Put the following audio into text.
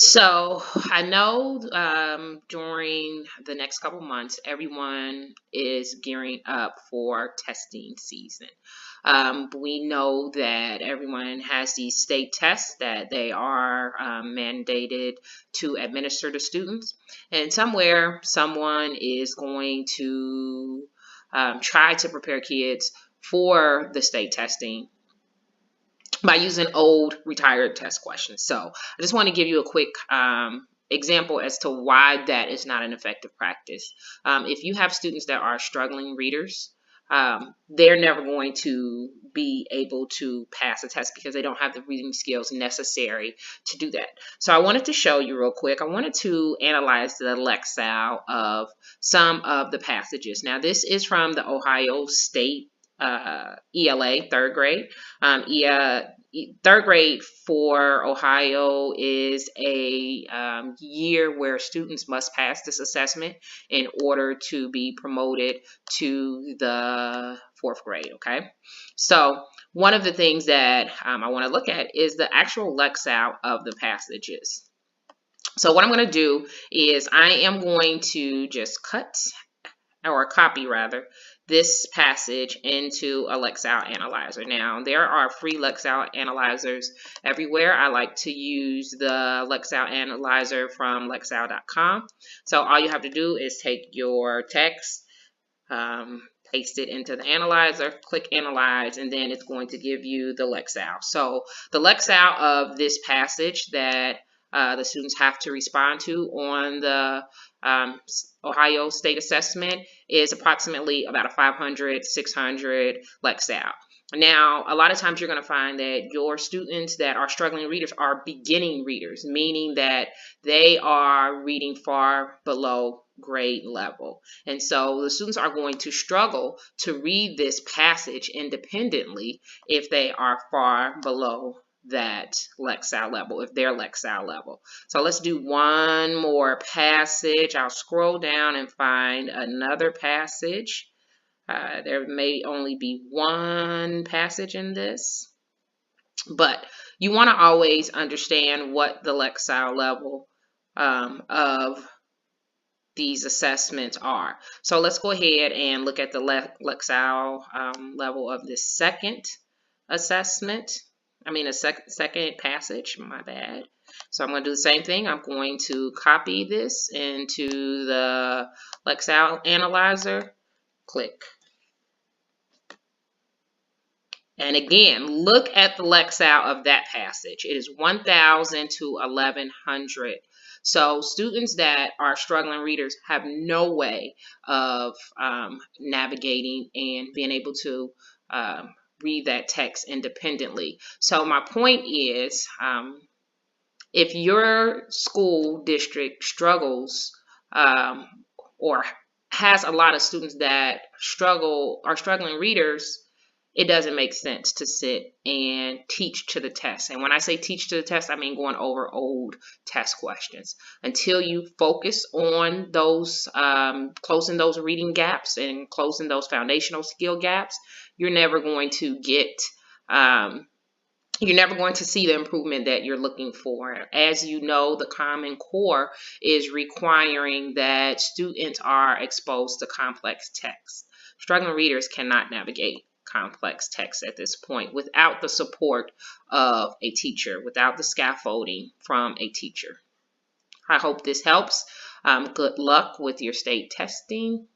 So I know during the next couple months, everyone is gearing up for testing season. We know that everyone has these state tests that they are mandated to administer to students, and somewhere someone is going to try to prepare kids for the state testing by using old retired test questions. So I just want to give you a quick example as to why that is not an effective practice. If you have students that are struggling readers, they're never going to be able to pass a test because they don't have the reading skills necessary to do that. So I wanted to show you real quick. I wanted to analyze the Lexile of some of the passages. Now this is from the Ohio State ELA, third grade. Third grade for Ohio is a year where students must pass this assessment in order to be promoted to the fourth grade, okay? So one of the things that I want to look at is the actual Lexile of the passages. So what I'm going to do is I am going to just copy this passage into a Lexile Analyzer. Now, there are free Lexile Analyzers everywhere. I like to use the Lexile Analyzer from Lexile.com. So all you have to do is take your text, paste it into the analyzer, click Analyze, and then it's going to give you the Lexile. So the Lexile of this passage that the students have to respond to on the Ohio State Assessment is approximately about a 500, 600 Lexile. Now, a lot of times you're going to find that your students that are struggling readers are beginning readers, meaning that they are reading far below grade level. And so the students are going to struggle to read this passage independently if they are far below that Lexile level, if they're Lexile level. So let's do one more passage. I'll scroll down and find another passage. There may only be one passage in this, but you want to always understand what the Lexile level of these assessments are. So let's go ahead and look at the Lexile level of this second assessment. A second passage, my bad. So I'm going to do the same thing. I'm going to copy this into the Lexile Analyzer. Click. And again, look at the Lexile of that passage. It is 1,000 to 1,100. So students that are struggling readers have no way of navigating and being able to read that text independently. So my point is, if your school district struggles or has a lot of students that are struggling readers, it doesn't make sense to sit and teach to the test. And when I say teach to the test, I mean going over old test questions. Until you focus on those, closing those reading gaps and closing those foundational skill gaps, you're never going to get, you're never going to see the improvement that you're looking for. As you know, the Common Core is requiring that students are exposed to complex text. Struggling readers cannot navigate complex text at this point without the support of a teacher, without the scaffolding from a teacher. I hope this helps. Good luck with your state testing.